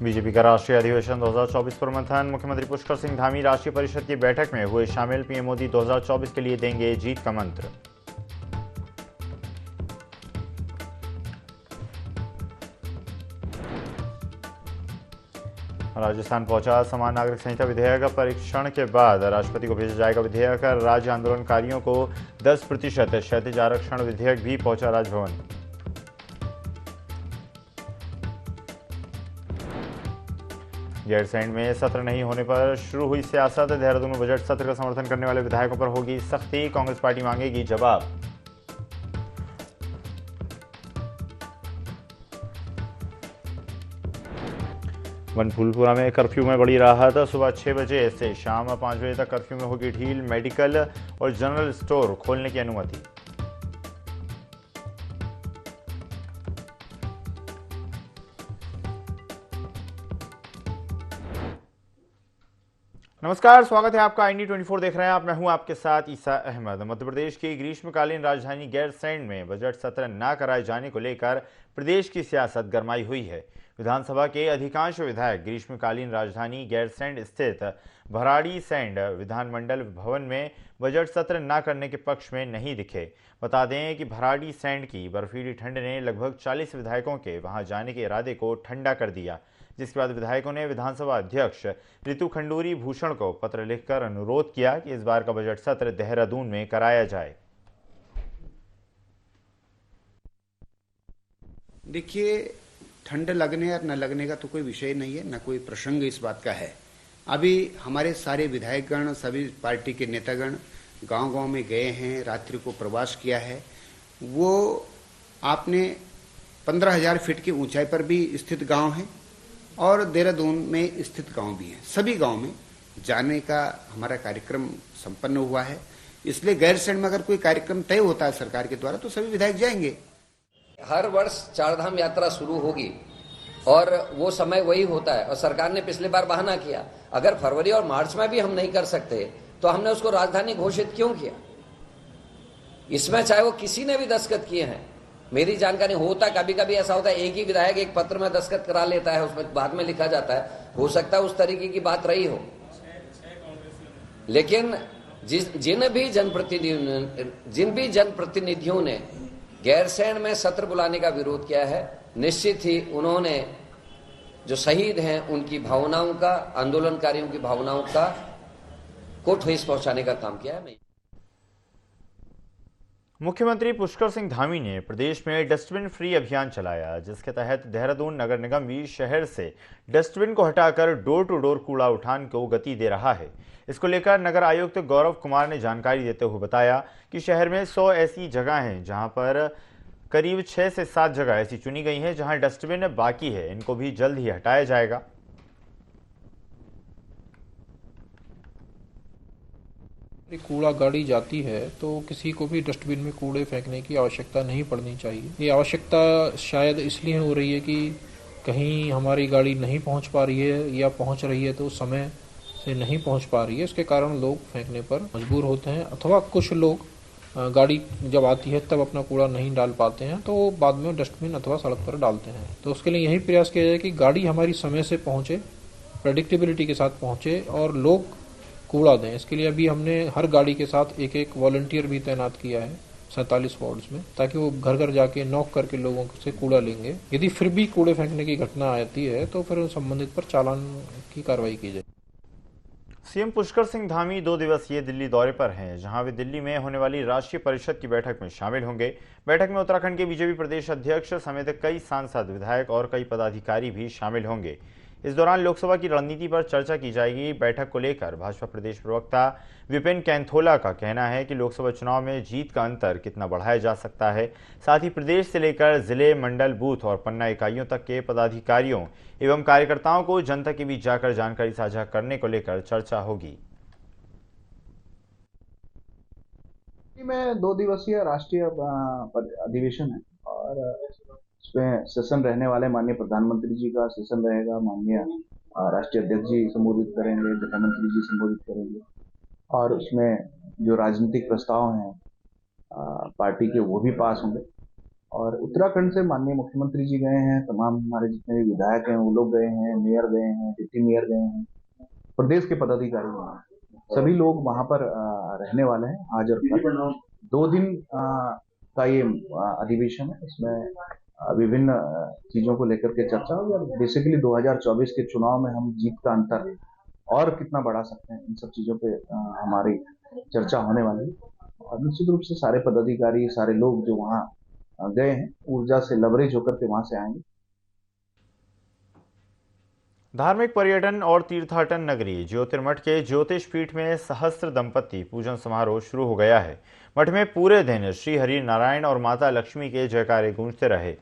BJP का राष्ट्रीय अधिवेशन 2024 पर मंथन। मुख्यमंत्री पुष्कर सिंह धामी राष्ट्रीय परिषद की बैठक में हुए शामिल। पीएम मोदी 2024 के लिए देंगे जीत का मंत्र। राजस्थान पहुंचा समान नागरिक संहिता विधेयक। परीक्षण के बाद राष्ट्रपति को भेजा जाएगा विधेयक। राज्य आंदोलनकारियों को 10% क्षैतिज आरक्षण विधेयक भी पहुंचा राजभवन। गैरसैंण में सत्र नहीं होने पर शुरू हुई सियासत। देहरादून में बजट सत्र का समर्थन करने वाले विधायकों पर होगी सख्ती। कांग्रेस पार्टी मांगेगी जवाब। बनफूलपुरा में कर्फ्यू में बड़ी राहत। सुबह 6 बजे से शाम 5 बजे तक कर्फ्यू में होगी ढील। मेडिकल और जनरल स्टोर खोलने की अनुमति। नमस्कार, स्वागत है आपका। इंडी 24 देख रहे हैं आप। मैं हूं आपके साथ ईसा अहमद। मध्य प्रदेश की ग्रीष्मकालीन राजधानी गैरसैंण में बजट सत्र न कराए जाने को लेकर प्रदेश की सियासत गरमाई हुई है। विधानसभा के अधिकांश विधायक ग्रीष्मकालीन राजधानी गैरसैंण स्थित भराड़ीसैंण विधानमंडल भवन में बजट सत्र न करने के पक्ष में नहीं दिखे। बता दें कि भराड़ीसैंण की बर्फीली ठंड ने लगभग 40 विधायकों के वहां जाने के इरादे को ठंडा कर दिया, जिसके बाद विधायकों ने विधानसभा अध्यक्ष रितु खंडूरी भूषण को पत्र लिखकर अनुरोध किया कि इस बार का बजट सत्र देहरादून में कराया जाए। देखिए, ठंड लगने और न लगने का तो कोई विषय नहीं है, न कोई प्रसंग इस बात का है। अभी हमारे सारे विधायकगण, सभी पार्टी के नेतागण गांव-गांव में गए हैं, रात्रि को प्रवास किया है। वो आपने 15,000 फीट की ऊंचाई पर भी स्थित गांव है और देहरादून में स्थित गांव भी हैं। सभी गांव में जाने का हमारा कार्यक्रम संपन्न हुआ है। इसलिए गैरसैंण में अगर कोई कार्यक्रम तय होता है सरकार के द्वारा तो सभी विधायक जाएंगे। हर वर्ष चारधाम यात्रा शुरू होगी और वो समय वही होता है। और सरकार ने पिछली बार बहाना किया, अगर फरवरी और मार्च में भी हम नहीं कर सकते तो हमने उसको राजधानी घोषित क्यों किया। इसमें चाहे वो किसी ने भी दस्तखत किए हैं, मेरी जानकारी होता कभी कभी ऐसा होता है, एक ही विधायक एक पत्र में दस्तखत करा लेता है, उसमें बाद में लिखा जाता है। हो सकता है उस तरीके की बात रही हो, लेकिन जिन भी जनप्रतिनिधियों ने गैरसैंण में सत्र बुलाने का विरोध किया है, निश्चित ही उन्होंने जो शहीद हैं उनकी भावनाओं का, आंदोलनकारियों की भावनाओं का को ठेस पहुंचाने का काम किया है। मुख्यमंत्री पुष्कर सिंह धामी ने प्रदेश में डस्टबिन फ्री अभियान चलाया, जिसके तहत देहरादून नगर निगम भी शहर से डस्टबिन को हटाकर डोर टू डोर कूड़ा उठान को गति दे रहा है। इसको लेकर नगर आयुक्त गौरव कुमार ने जानकारी देते हुए बताया कि शहर में 100 ऐसी जगह हैं जहां पर करीब 6 से 7 जगह ऐसी चुनी गई हैं जहां डस्टबिन बाकी है। इनको भी जल्द ही हटाया जाएगा। कूड़ा गाड़ी जाती है तो किसी को भी डस्टबिन में कूड़े फेंकने की आवश्यकता नहीं पड़नी चाहिए। ये आवश्यकता शायद इसलिए हो रही है कि कहीं हमारी गाड़ी नहीं पहुंच पा रही है या पहुंच रही है तो समय से नहीं पहुंच पा रही है, इसके कारण लोग फेंकने पर मजबूर होते हैं। अथवा कुछ लोग गाड़ी जब आती है तब अपना कूड़ा नहीं डाल पाते हैं तो बाद में डस्टबिन अथवा सड़क पर डालते हैं। तो उसके लिए यही प्रयास किया जाए कि गाड़ी हमारी समय से पहुंचे, प्रेडिक्टेबिलिटी के साथ पहुंचे और लोग कूड़ा दें। इसके लिए अभी हमने हर गाड़ी के साथ एक एक वॉलंटियर भी तैनात किया है 47 वार्ड्स में, ताकि वो घर घर जाके नॉक करके लोगों से कूड़ा लेंगे। यदि फिर भी कूड़े फेंकने की घटना आती है तो फिर संबंधित पर चालान की कार्रवाई की जाए। सीएम पुष्कर सिंह धामी 2 दिवसीय दिल्ली दौरे पर हैं, जहां वे दिल्ली में होने वाली राष्ट्रीय परिषद की बैठक में शामिल होंगे। बैठक में उत्तराखंड के बीजेपी प्रदेश अध्यक्ष समेत कई सांसद, विधायक और कई पदाधिकारी भी शामिल होंगे। इस दौरान लोकसभा की रणनीति पर चर्चा की जाएगी। बैठक को लेकर भाजपा प्रदेश प्रवक्ता विपिन कैंथोला का कहना है कि लोकसभा चुनाव में जीत का अंतर कितना बढ़ाया जा सकता है। साथ ही प्रदेश से लेकर जिले, मंडल, बूथ और पन्ना इकाइयों तक के पदाधिकारियों एवं कार्यकर्ताओं को जनता के बीच जाकर जानकारी साझा करने को लेकर चर्चा होगी। में 2 दिवसीय राष्ट्रीय अधिवेशन है और इसमें सेशन रहने वाले माननीय प्रधानमंत्री जी का सेशन रहेगा, माननीय राष्ट्रीय अध्यक्ष जी संबोधित करेंगे, गृहमंत्री जी संबोधित करेंगे और उसमें जो राजनीतिक प्रस्ताव हैं पार्टी के वो भी पास होंगे और उत्तराखंड से माननीय मुख्यमंत्री जी गए हैं, तमाम हमारे जितने भी विधायक हैं वो लोग गए हैं, मेयर गए हैं, डिप्टी मेयर गए हैं, प्रदेश के पदाधिकारी गए हैं, सभी लोग वहां पर रहने वाले हैं आज और कल। 2 दिन का ये अधिवेशन है, इसमें विभिन्न चीजों को लेकर के चर्चा होगी और बेसिकली 2024 के चुनाव में हम जीत का अंतर और कितना बढ़ा सकते हैं, इन सब चीजों पे हमारी चर्चा होने वाली है। और निश्चित रूप से सारे पदाधिकारी, सारे लोग जो वहाँ गए हैं, ऊर्जा से लबरेज होकर के वहां से आएंगे। धार्मिक पर्यटन और तीर्थाटन नगरी ज्योतिर्मठ के ज्योतिष पीठ में सहस्त्र दंपति पूजन समारोह शुरू हो गया है। मठ में पूरे दिन श्री हरि नारायण और माता लक्ष्मी के जयकारे गूंजते रहे।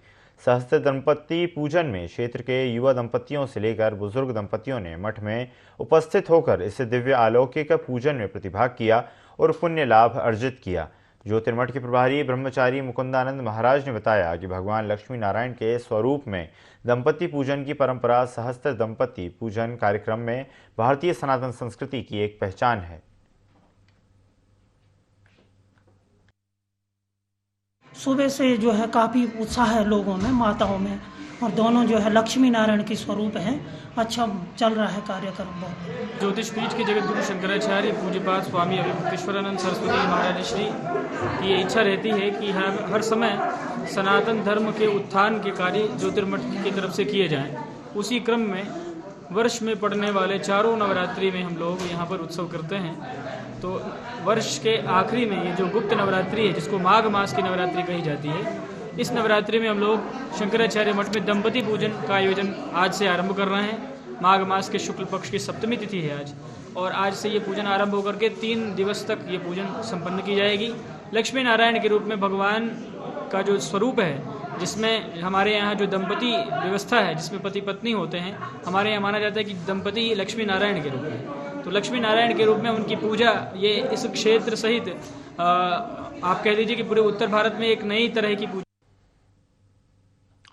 सहस्त्र दंपति पूजन में क्षेत्र के युवा दंपतियों से लेकर बुजुर्ग दंपतियों ने मठ में उपस्थित होकर इस दिव्य अलौकिक पूजन में प्रतिभाग किया और पुण्य लाभ अर्जित किया। ज्योतिर्मठ के प्रभारी ब्रह्मचारी मुकुंदानंद महाराज ने बताया कि भगवान लक्ष्मी नारायण के स्वरूप में दंपति पूजन की परंपरा सहस्त्र दंपति पूजन कार्यक्रम में भारतीय सनातन संस्कृति की एक पहचान है। सुबह से जो है काफ़ी उत्साह है लोगों में, माताओं में, और दोनों जो है लक्ष्मी नारायण की स्वरूप हैं। अच्छा चल रहा है कार्यक्रम बहुत। ज्योतिष पीठ के जगत गुरु शंकराचार्य पूज्यपाद स्वामी अभिमुक्तेश्वरानंद सरस्वती महाराज श्री की ये इच्छा रहती है कि हर समय सनातन धर्म के उत्थान के कार्य ज्योतिर्मठ की तरफ से किए जाएं। उसी क्रम में वर्ष में पड़ने वाले चारों नवरात्रि में हम लोग यहाँ पर उत्सव करते हैं। तो वर्ष के आखिरी में ये जो गुप्त नवरात्रि है, जिसको माघ मास की नवरात्रि कही जाती है, इस नवरात्रि में हम लोग शंकराचार्य मठ में दंपति पूजन का आयोजन आज से आरंभ कर रहे हैं। माघ मास के शुक्ल पक्ष की सप्तमी तिथि है आज, और आज से ये पूजन आरंभ होकर के 3 दिवस तक ये पूजन संपन्न की जाएगी। लक्ष्मी नारायण के रूप में भगवान का जो स्वरूप है, जिसमें हमारे यहाँ जो दंपति व्यवस्था है, जिसमें पति पत्नी होते हैं, हमारे यहाँ माना जाता है कि दंपति लक्ष्मी नारायण के रूप में। तो लक्ष्मी नारायण के रूप में उनकी पूजा ये इस क्षेत्र सहित आप कह दीजिए कि पूरे उत्तर भारत में एक नई तरह की पूजा।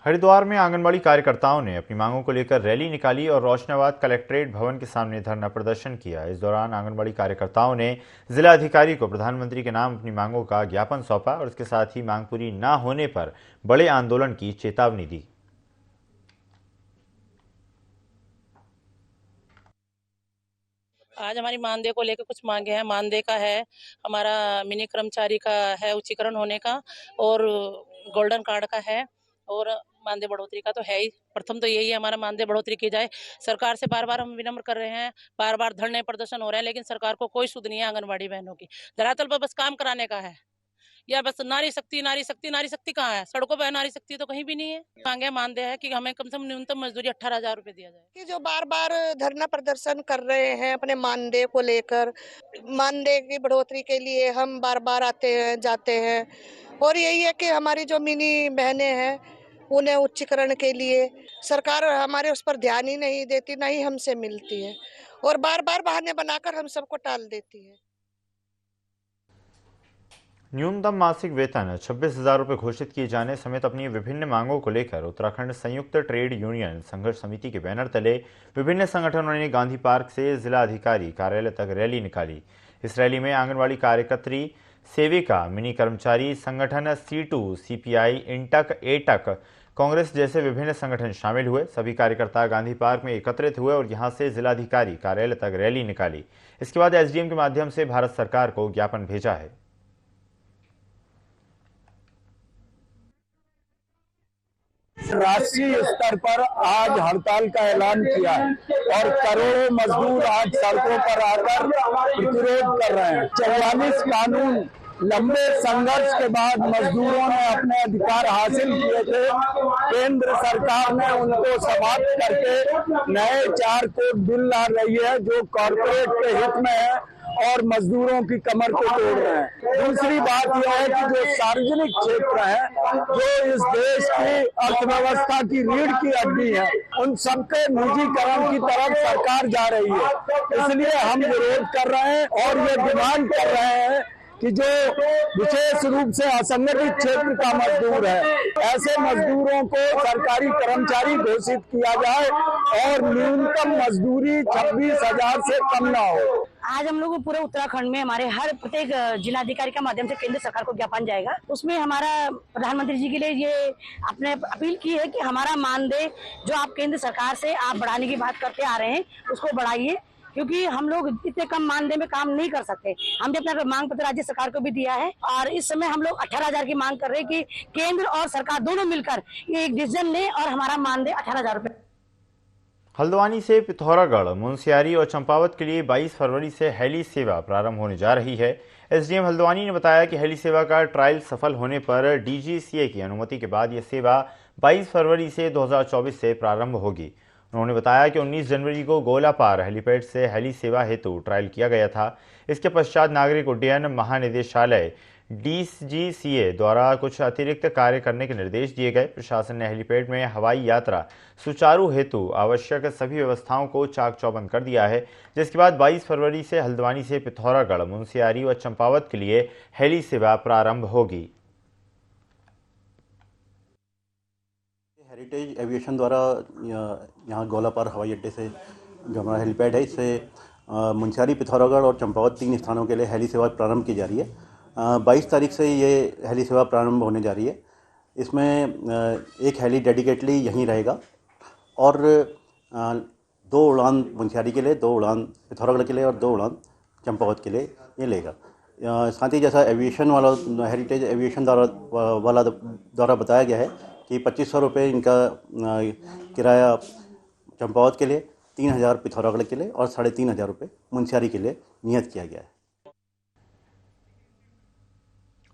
हरिद्वार में आंगनबाड़ी कार्यकर्ताओं ने अपनी मांगों को लेकर रैली निकाली और रोशनाबाद कलेक्ट्रेट भवन के सामने धरना प्रदर्शन किया। इस दौरान आंगनबाड़ी कार्यकर्ताओं ने जिला अधिकारी को प्रधानमंत्री के नाम अपनी मांगों का ज्ञापन सौंपा और इसके साथ ही मांग पूरी न होने पर बड़े आंदोलन की चेतावनी दी। आज हमारी मानदेय को लेकर कुछ मांगे हैं। मानदेय का है, हमारा मिनी कर्मचारी का है उच्चीकरण होने का, और गोल्डन कार्ड का है, और मानदेय बढ़ोतरी का तो है ही। प्रथम तो यही है, हमारा मानदेय बढ़ोतरी की जाए। सरकार से बार बार हम विनम्र कर रहे हैं, बार बार धरने प्रदर्शन हो रहे हैं, लेकिन सरकार को कोई सुध नहीं है आंगनबाड़ी बहनों की। धरातल पर बस काम कराने का है, या बस नारी शक्ति नारी शक्ति नारी शक्ति कहाँ है? सड़कों पर नारी शक्ति तो कहीं भी नहीं है। मांगे मानदेय है कि हमें कम से कम न्यूनतम मजदूरी 18,000 रुपए दिया जाए। कि जो बार बार धरना प्रदर्शन कर रहे हैं अपने मानदेय को लेकर, मानदेय की बढ़ोतरी के लिए हम बार बार आते हैं जाते हैं, और यही है कि हमारी जो मिनी बहनें हैं उन्हें उच्चीकरण के लिए सरकार हमारे उस पर ध्यान ही नहीं देती, ना ही हमसे मिलती है, और बार बार बहाने बनाकर हम सबको टाल देती है। न्यूनतम मासिक वेतन 26,000 रुपये घोषित किए जाने समेत अपनी विभिन्न मांगों को लेकर उत्तराखंड संयुक्त ट्रेड यूनियन संघर्ष समिति के बैनर तले विभिन्न संगठनों ने गांधी पार्क से जिला अधिकारी कार्यालय तक रैली निकाली। इस रैली में आंगनबाड़ी कार्यकर्त्री, सेविका, मिनी कर्मचारी संगठन, C2, CPI, इंटक, एटक, कांग्रेस जैसे विभिन्न संगठन शामिल हुए। सभी कार्यकर्ता गांधी पार्क में एकत्रित हुए और यहां से जिलाधिकारी कार्यालय तक रैली निकाली। इसके बाद SDM के माध्यम से भारत सरकार को ज्ञापन भेजा है। राष्ट्रीय स्तर पर आज हड़ताल का ऐलान किया है और करोड़ों मजदूर आज सड़कों पर आकर प्रतिरोध कर रहे हैं। 44 कानून लंबे संघर्ष के बाद मजदूरों ने अपने अधिकार हासिल किए थे। केंद्र सरकार ने उनको समाप्त करके नए 4 कोड बिल ला रही है जो कॉर्पोरेट के हित में है और मजदूरों की कमर को तोड़ रहे हैं। दूसरी बात यह है कि जो सार्वजनिक क्षेत्र है, जो इस देश की अर्थव्यवस्था की रीढ़ की हड्डी है, उन सबके निजीकरण की तरफ सरकार जा रही है। इसलिए हम विरोध कर रहे हैं और ये डिमांड कर रहे हैं कि जो विशेष रूप से असंगठित क्षेत्र का मजदूर है, ऐसे मजदूरों को सरकारी कर्मचारी घोषित किया जाए और न्यूनतम मजदूरी 26,000 से कम ना हो। आज हम लोग पूरे उत्तराखंड में हमारे हर प्रत्येक जिलाधिकारी के माध्यम से केंद्र सरकार को ज्ञापन जाएगा। उसमें हमारा प्रधानमंत्री जी के लिए ये आपने अपील की है कि हमारा मानदेय जो आप केंद्र सरकार से आप बढ़ाने की बात करते आ रहे हैं उसको बढ़ाइए, क्योंकि हम लोग इतने कम मानदेय में काम नहीं कर सकते। हमने अपना मांग पत्र राज्य सरकार को भी दिया है और इस समय हम लोग 18,000 की मांग कर रहे हैं कि केंद्र और सरकार दोनों मिलकर ये एक डिसीजन लें और हमारा मानदेय 18,000 रुपए। हल्द्वानी से पिथौरागढ़, मुनस्यारी और चंपावत के लिए 22 फरवरी से हेली सेवा प्रारंभ होने जा रही है। एसडीएम हल्द्वानी ने बताया कि हेली सेवा का ट्रायल सफल होने पर डीजीसीए की अनुमति के बाद यह सेवा 22 फरवरी से 2024 से प्रारंभ होगी। उन्होंने बताया कि 19 जनवरी को गोलापार हेलीपैड से हेली सेवा हेतु ट्रायल किया गया था। इसके पश्चात नागरिक उड्डयन महानिदेशालय डीजीसीए द्वारा कुछ अतिरिक्त कार्य करने के निर्देश दिए गए। प्रशासन ने हेलीपैड में हवाई यात्रा सुचारू हेतु आवश्यक सभी व्यवस्थाओं को चाक चौबंद कर दिया है, जिसके बाद 22 फरवरी से हल्द्वानी से पिथौरागढ़, मुनस्यारी और चंपावत के लिए हेली सेवा प्रारंभ होगी। हेरिटेज एविएशन द्वारा यहाँ गोलापार हवाई अड्डे से जो हमारा हेलीपैड है, इससे मुनस्यारी, पिथौरागढ़ और चंपावत 3 स्थानों के लिए हेली सेवा प्रारंभ की जा रही है। 22 तारीख से ये हेली सेवा प्रारंभ होने जा रही है। इसमें एक हेली डेडिकेटली यहीं रहेगा और 2 उड़ान मुनस्यारी के लिए, 2 उड़ान पिथौरागढ़ के लिए और 2 उड़ान चंपावत के लिए ये लेगा। साथ ही जैसा एविएशन वाला हेरिटेज एविएशन द्वारा बताया गया है कि 2500 रुपये इनका किराया चंपावत के लिए, 3,000 पिथौरागढ़ के लिए और 3,500 रुपये मुनस्यारी के लिए नियत किया गया है।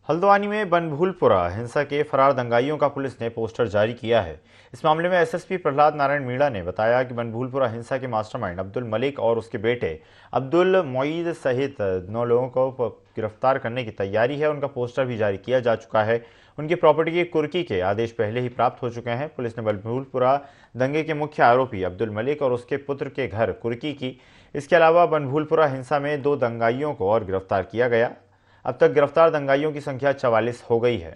हल्द्वानी में बनभूलपुरा हिंसा के फरार दंगाइयों का पुलिस ने पोस्टर जारी किया है। इस मामले में एसएसपी प्रहलाद नारायण मीणा ने बताया कि बनभूलपुरा हिंसा के मास्टरमाइंड अब्दुल मलिक और उसके बेटे अब्दुल मोईद सहित 9 लोगों को गिरफ्तार करने की तैयारी है। उनका पोस्टर भी जारी किया जा चुका है। उनकी प्रॉपर्टी की कुर्की के आदेश पहले ही प्राप्त हो चुके हैं। पुलिस ने बनभूलपुरा दंगे के मुख्य आरोपी अब्दुल मलिक और उसके पुत्र के घर कुर्की की। इसके अलावा बनभूलपुरा हिंसा में 2 दंगाइयों को और गिरफ्तार किया गया। अब तक गिरफ्तार दंगाइयों की संख्या 44 हो गई है।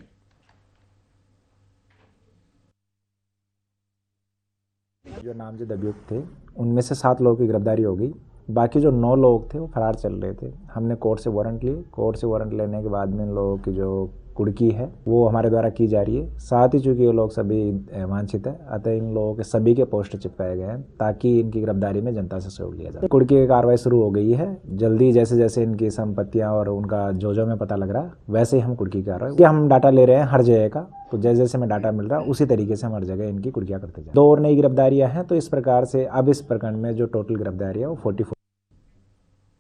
जो नामजद अभियुक्त थे उनमें से 7 लोगों की गिरफ्तारी हो गई। बाकी जो 9 लोग थे वो फरार चल रहे थे। हमने कोर्ट से वारंट लिए। कोर्ट से वारंट लेने के बाद में इन लोगों की जो कुर्की है वो हमारे द्वारा की जा रही है। साथ ही चूँकि ये लोग सभी वांछित है, अतः इन लोगों के सभी के पोस्टर चिपकाए गए हैं ताकि इनकी गिरफ्तारी में जनता से सहयोग लिया जाए। कुर्की की कार्रवाई शुरू हो गई है। जल्दी जैसे जैसे इनकी संपत्तियां और उनका जो में पता लग रहा है वैसे ही हम कुर्की की कार्रवाई कि हम डाटा ले रहे हैं हर जगह का, तो जैसे जैसे हमें डाटा मिल रहा है उसी तरीके से हम हर जगह इनकी कुर्कियाँ करते जाए। 2 और नई गिरफ्तारियाँ हैं, तो इस प्रकार से अब इस प्रकरण में जो टोटल गिरफ्तारियाँ वो 44।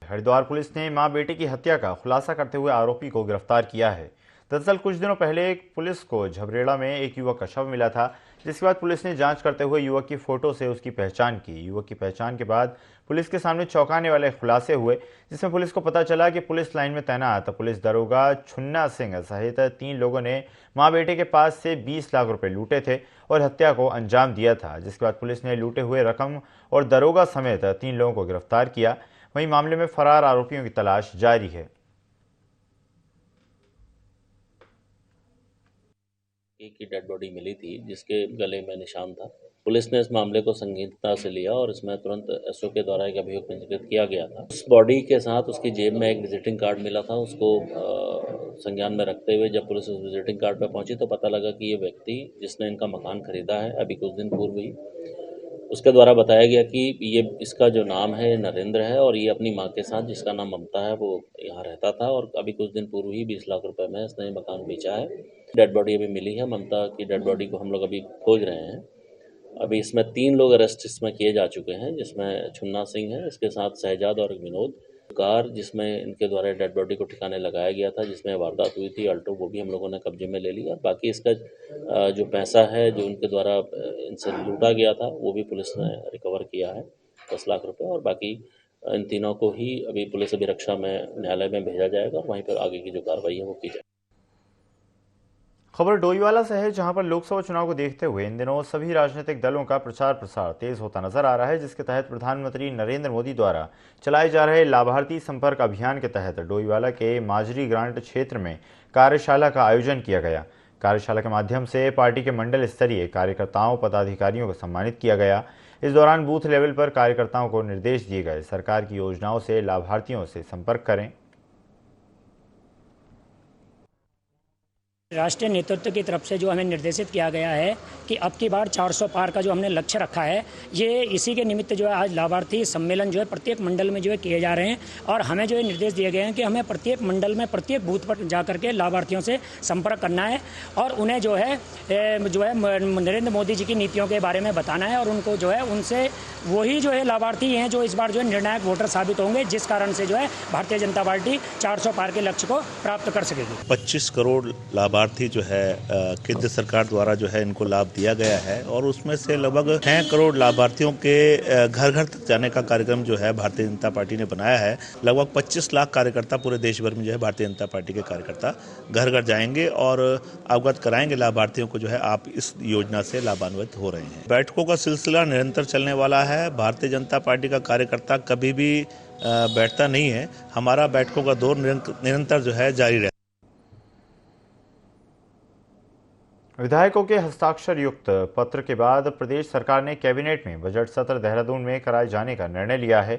हरिद्वार पुलिस ने मां बेटे की हत्या का खुलासा करते हुए आरोपी को गिरफ्तार किया है। दरअसल कुछ दिनों पहले पुलिस को झबरेड़ा में एक युवक का शव मिला था, जिसके बाद पुलिस ने जांच करते हुए युवक की फोटो से उसकी पहचान की। युवक की पहचान के बाद पुलिस के सामने चौंकाने वाले खुलासे हुए, जिसमें पुलिस को पता चला कि पुलिस लाइन में तैनात पुलिस दरोगा छुन्ना सिंह सहित 3 लोगों ने मां बेटे के पास से 20 लाख रुपए लूटे थे और हत्या को अंजाम दिया था। जिसके बाद पुलिस ने लूटे हुए रकम और दरोगा समेत 3 लोगों को गिरफ्तार किया। वहीं मामले में फरार आरोपियों की तलाश जारी है। की डेड बॉडी मिली थी जिसके गले में निशान था। पुलिस ने इस मामले को संगीनता से लिया और इसमें तुरंत एसओ के द्वारा एक अभियोग पंजीकृत किया गया था। उस बॉडी के साथ उसकी जेब में एक विजिटिंग कार्ड मिला था। उसको संज्ञान में रखते हुए जब पुलिस उस विजिटिंग कार्ड पर पहुंची तो पता लगा कि ये व्यक्ति जिसने इनका मकान खरीदा है अभी कुछ दिन पूर्व ही, उसके द्वारा बताया गया कि ये इसका जो नाम है नरेंद्र है और ये अपनी माँ के साथ जिसका नाम ममता है वो यहाँ रहता था और अभी कुछ दिन पूर्व ही 20 लाख रुपए में इसने मकान बेचा है। डेड बॉडी अभी मिली है। ममता की डेड बॉडी को हम लोग अभी खोज रहे हैं। अभी इसमें 3 लोग अरेस्ट इसमें किए जा चुके हैं, जिसमें छुन्ना सिंह है, इसके साथ शहजाद और विनोद। कार जिसमें इनके द्वारा डेड बॉडी को ठिकाने लगाया गया था, जिसमें वारदात हुई थी, अल्टो, वो भी हम लोगों ने कब्जे में ले लिया। बाकी इसका जो पैसा है जो उनके द्वारा इनसे लूटा गया था वो भी पुलिस ने रिकवर किया है, 10 लाख रुपए। और बाकी इन तीनों को ही अभी पुलिस अभिरक्षा में न्यायालय में भेजा जाएगा और वहीं पर आगे की जो कार्रवाई है वो की जाएगी। खबर डोईवाला से है, जहां पर लोकसभा चुनाव को देखते हुए इन दिनों सभी राजनीतिक दलों का प्रचार प्रसार तेज होता नजर आ रहा है, जिसके तहत प्रधानमंत्री नरेंद्र मोदी द्वारा चलाए जा रहे लाभार्थी संपर्क अभियान के तहत डोईवाला के माजरी ग्रांट क्षेत्र में कार्यशाला का आयोजन किया गया। कार्यशाला के माध्यम से पार्टी के मंडल स्तरीय कार्यकर्ताओं पदाधिकारियों को सम्मानित किया गया। इस दौरान बूथ लेवल पर कार्यकर्ताओं को निर्देश दिए गए, सरकार की योजनाओं से लाभार्थियों से संपर्क करें। राष्ट्रीय नेतृत्व की तरफ से जो हमें निर्देशित किया गया है कि अब की बार 400 पार का जो हमने लक्ष्य रखा है, ये इसी के निमित्त जो है आज लाभार्थी सम्मेलन जो है प्रत्येक मंडल में जो है किए जा रहे हैं और हमें जो है निर्देश दिए गए हैं कि हमें प्रत्येक मंडल में प्रत्येक बूथ पर जा करके लाभार्थियों से संपर्क करना है और उन्हें जो है नरेंद्र मोदी जी की नीतियों के बारे में बताना है और उनको जो है उनसे वही जो है लाभार्थी हैं जो इस बार जो है निर्णायक वोटर साबित होंगे, जिस कारण से जो है भारतीय जनता पार्टी 400 पार के लक्ष्य को प्राप्त कर सकेगी। 25 करोड़ लाभार्थी जो है केंद्र सरकार द्वारा जो है इनको लाभ दिया गया है और उसमें से लगभग 6 करोड़ लाभार्थियों के घर घर तक जाने का कार्यक्रम जो है भारतीय जनता पार्टी ने बनाया है। लगभग 25 लाख कार्यकर्ता पूरे देश भर में जो है भारतीय जनता पार्टी के कार्यकर्ता घर घर जाएंगे और अवगत कराएंगे लाभार्थियों को जो है आप इस योजना से लाभान्वित हो रहे हैं। बैठकों का सिलसिला निरंतर चलने वाला है। भारतीय जनता पार्टी का कार्यकर्ता कभी भी बैठता नहीं है। हमारा बैठकों का दौर निरंतर जो है जारी रहेगा। विधायकों के हस्ताक्षर युक्त पत्र के बाद प्रदेश सरकार ने कैबिनेट में बजट सत्र देहरादून में कराए जाने का निर्णय लिया है।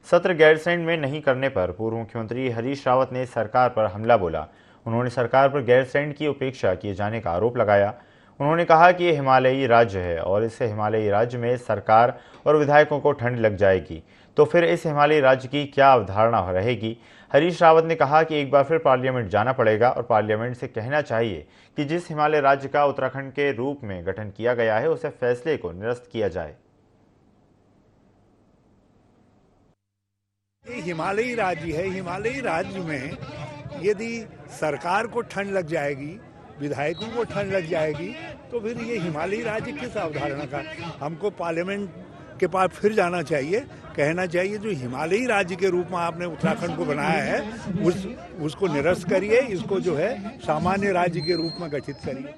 सत्र गैरसैंण में नहीं करने पर पूर्व मुख्यमंत्री हरीश रावत ने सरकार पर हमला बोला। उन्होंने सरकार पर गैरसैंण की उपेक्षा किए जाने का आरोप लगाया। उन्होंने कहा कि ये हिमालयी राज्य है और इस हिमालयी राज्य में सरकार और विधायकों को ठंड लग जाएगी तो फिर इस हिमालयी राज्य की क्या अवधारणा रहेगी। हरीश रावत ने कहा कि एक बार फिर पार्लियामेंट जाना पड़ेगा और पार्लियामेंट से कहना चाहिए कि जिस हिमालय राज्य का उत्तराखंड के रूप में गठन किया गया है उसे फैसले को निरस्त किया जाए। हिमालयी राज्य है, हिमालयी राज्य में यदि सरकार को ठंड लग जाएगी, विधायकों को ठंड लग जाएगी तो फिर ये हिमालयी राज्य किस अवधारणा का। हमको पार्लियामेंट के पास फिर जाना चाहिए, कहना चाहिए जो हिमालयी राज्य के रूप में आपने उत्तराखंड को बनाया है उसको निरस्त करिए, इसको जो है सामान्य राज्य के रूप में गठित करिए।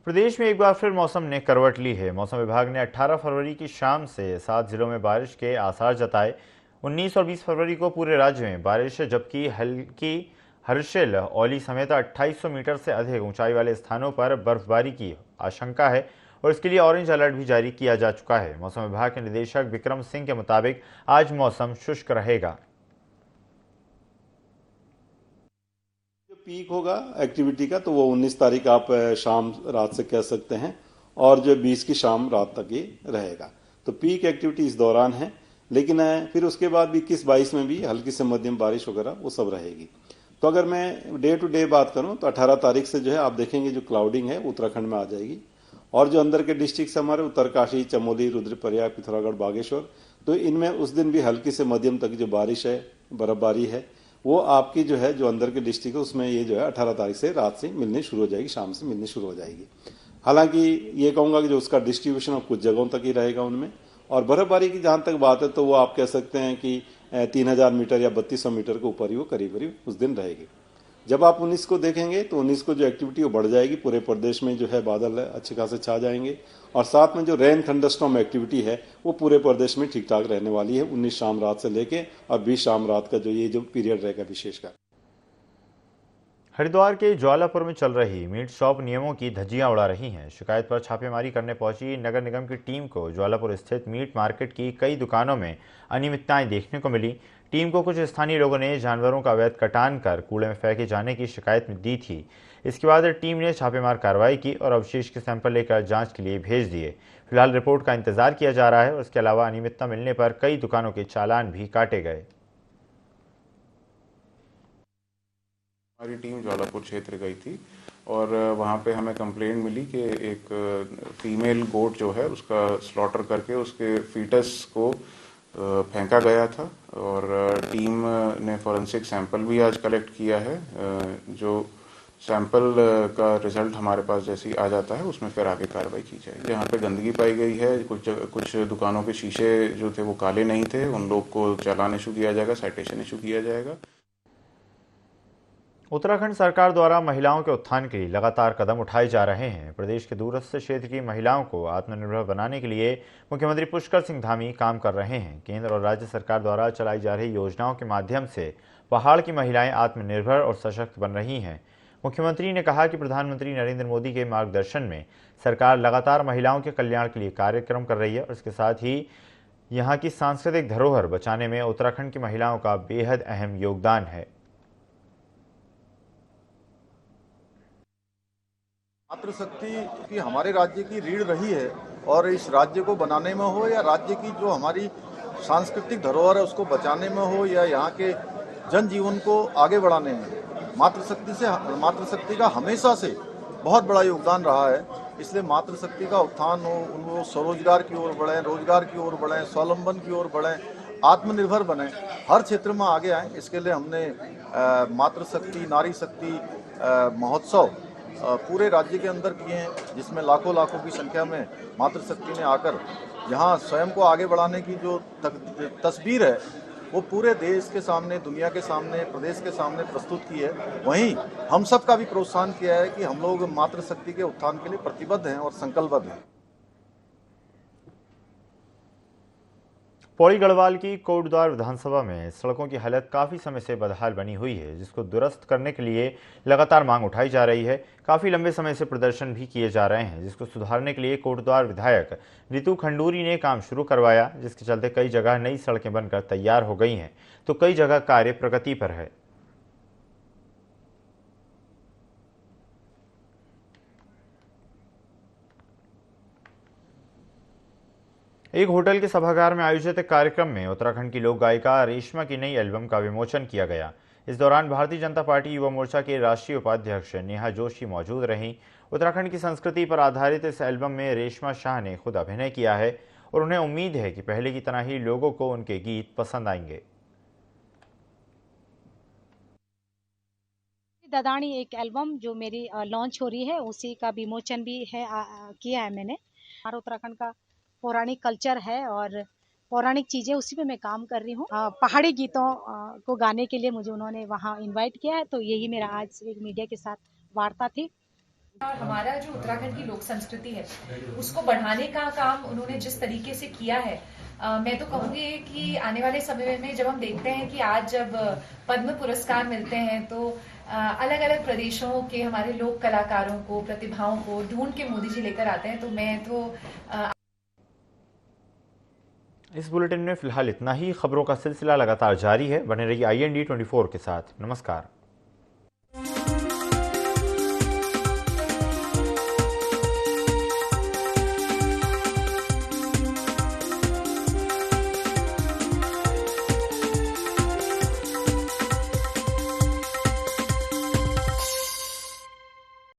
प्रदेश में एक बार फिर मौसम ने करवट ली है। मौसम विभाग ने 18 फरवरी की शाम से 7 जिलों में बारिश के आसार जताए। 19 और 20 फरवरी को पूरे राज्य में बारिश, जबकि हल्की हर्षिल, औली समेत 2800 मीटर से अधिक ऊंचाई वाले स्थानों पर बर्फबारी की आशंका है और इसके लिए ऑरेंज अलर्ट भी जारी किया जा चुका है। मौसम विभाग के निदेशक विक्रम सिंह के मुताबिक आज मौसम शुष्क रहेगा। जो पीक होगा एक्टिविटी का तो वो 19 तारीख आप शाम रात से कह सकते हैं और जो 20 की शाम रात तक ही रहेगा। तो पीक एक्टिविटी इस दौरान है, लेकिन फिर उसके बाद 21-22 में भी हल्की से मध्यम बारिश वगैरह वो सब रहेगी। तो अगर मैं डे टू डे बात करूं तो 18 तारीख से जो है आप देखेंगे जो क्लाउडिंग है उत्तराखंड में आ जाएगी और जो अंदर के डिस्ट्रिक्ट हमारे उत्तरकाशी, चमोली, रुद्रप्रयाग, पिथौरागढ़, बागेश्वर, तो इनमें उस दिन भी हल्की से मध्यम तक जो बारिश है, बर्फबारी है, वो आपकी जो है जो अंदर के डिस्ट्रिक्ट है उसमें ये जो है 18 तारीख से रात से मिलनी शुरू हो जाएगी, शाम से मिलनी शुरू हो जाएगी। हालांकि ये कहूंगा कि जो उसका डिस्ट्रीब्यूशन अब कुछ जगहों तक ही रहेगा उनमें। और बर्फबारी की जहां तक बात है तो वो आप कह सकते हैं कि 3000 मीटर या 3200 मीटर के ऊपर ही वो करीब करीब उस दिन रहेगी। जब आप 19 को देखेंगे तो 19 को जो एक्टिविटी वो बढ़ जाएगी, पूरे प्रदेश में जो है बादल अच्छे खासे छा जाएंगे और साथ में जो रेन थंडरस्टॉर्म एक्टिविटी है वो पूरे प्रदेश में ठीक ठाक रहने वाली है 19 शाम रात से लेके और 20 शाम रात का जो ये जो पीरियड रहेगा विशेषकर। हरिद्वार के ज्वालापुर में चल रही मीट शॉप नियमों की धज्जियां उड़ा रही हैं। शिकायत पर छापेमारी करने पहुंची नगर निगम की टीम को ज्वालापुर स्थित मीट मार्केट की कई दुकानों में अनियमितताएं देखने को मिली। टीम को कुछ स्थानीय लोगों ने जानवरों का अवैध कटान कर कूड़े में फेंके जाने की शिकायत दी थी। इसके बाद टीम ने छापेमार कार्रवाई की और अवशेष के सैंपल लेकर जांच के लिए भेज दिए। फिलहाल रिपोर्ट का इंतजार किया जा रहा है और इसके अलावा अनियमितता मिलने पर कई दुकानों के चालान भी काटे गए। हमारी टीम ज्वालापुर क्षेत्र गई थी और वहाँ पे हमें कंप्लेंट मिली कि एक फीमेल गोट जो है उसका स्लॉटर करके उसके फीटस को फेंका गया था और टीम ने फॉरेंसिक सैंपल भी आज कलेक्ट किया है। जो सैंपल का रिजल्ट हमारे पास जैसे ही आ जाता है उसमें फिर आगे कार्रवाई की जाएगी। यहाँ पे गंदगी पाई गई है, कुछ दुकानों के शीशे जो थे वो काले नहीं थे, उन लोग को चालान इशू किया जाएगा, साइटेशन इशू किया जाएगा। उत्तराखंड सरकार द्वारा महिलाओं के उत्थान के लिए लगातार कदम उठाए जा रहे हैं। प्रदेश के दूरस्थ क्षेत्र की महिलाओं को आत्मनिर्भर बनाने के लिए मुख्यमंत्री पुष्कर सिंह धामी काम कर रहे हैं। केंद्र और राज्य सरकार द्वारा चलाई जा रही योजनाओं के माध्यम से पहाड़ की महिलाएं आत्मनिर्भर और सशक्त बन रही हैं। मुख्यमंत्री ने कहा कि प्रधानमंत्री नरेंद्र मोदी के मार्गदर्शन में सरकार लगातार महिलाओं के कल्याण के लिए कार्यक्रम कर रही है और इसके साथ ही यहाँ की सांस्कृतिक धरोहर बचाने में उत्तराखंड की महिलाओं का बेहद अहम योगदान है। मातृशक्ति की हमारे राज्य की रीढ़ रही है और इस राज्य को बनाने में हो या राज्य की जो हमारी सांस्कृतिक धरोहर है उसको बचाने में हो या यहाँ के जनजीवन को आगे बढ़ाने में, मातृशक्ति का हमेशा से बहुत बड़ा योगदान रहा है। इसलिए मातृशक्ति का उत्थान हो, उनको स्वरोजगार की ओर बढ़ें, रोजगार की ओर बढ़ें, स्वावलंबन की ओर बढ़ें, आत्मनिर्भर बने, हर क्षेत्र में आगे आएँ। इसके लिए हमने मातृशक्ति नारी शक्ति महोत्सव पूरे राज्य के अंदर किए हैं, जिसमें लाखों की संख्या में मातृशक्ति ने आकर यहाँ स्वयं को आगे बढ़ाने की जो तस्वीर है वो पूरे देश के सामने, दुनिया के सामने, प्रदेश के सामने प्रस्तुत की है। वहीं हम सब का भी प्रोत्साहन किया है कि हम लोग मातृशक्ति के उत्थान के लिए प्रतिबद्ध हैं और संकल्पबद्ध हैं। पौड़ी गढ़वाल की कोटद्वार विधानसभा में सड़कों की हालत काफ़ी समय से बदहाल बनी हुई है, जिसको दुरुस्त करने के लिए लगातार मांग उठाई जा रही है। काफ़ी लंबे समय से प्रदर्शन भी किए जा रहे हैं, जिसको सुधारने के लिए कोटद्वार विधायक रितु खंडूरी ने काम शुरू करवाया, जिसके चलते कई जगह नई सड़कें बनकर तैयार हो गई हैं, तो कई जगह कार्य प्रगति पर है। एक होटल के सभागार में आयोजित एक कार्यक्रम में उत्तराखंड की लोक गायिका रेशमा की नई एल्बम का विमोचन किया गया। इस दौरान भारतीय जनता पार्टी युवा मोर्चा के राष्ट्रीय उपाध्यक्ष नेहा जोशी मौजूद रहीं। उत्तराखंड की संस्कृति पर आधारित इस एल्बम में रेशमा शाह ने खुद अभिनय किया है और उन्हें उम्मीद है कि पहले की तरह ही लोगों को उनके गीत पसंद आएंगे। ददानी एक एल्बम जो मेरी लॉन्च हो रही है, उसी का विमोचन भी है किया है मैंने। हमारा उत्तराखंड का पौराणिक कल्चर है और पौराणिक चीजें, उसी पे मैं काम कर रही हूँ। पहाड़ी गीतों को गाने के लिए मुझे उन्होंने वहाँ इनवाइट किया है, तो यही मेरा आज एक मीडिया के साथ वार्ता थी। और हमारा जो उत्तराखंड की लोक संस्कृति है उसको बढ़ाने का काम उन्होंने जिस तरीके से किया है, मैं तो कहूँगी कि आने वाले समय में जब हम देखते हैं कि आज जब पद्म पुरस्कार मिलते हैं तो अलग अलग प्रदेशों के हमारे लोक कलाकारों को, प्रतिभाओं को ढूंढ के मोदी जी लेकर आते हैं। तो मैं तो इस बुलेटिन में फिलहाल इतना ही। खबरों का सिलसिला लगातार जारी है, बने रहिए IND 24 के साथ। नमस्कार।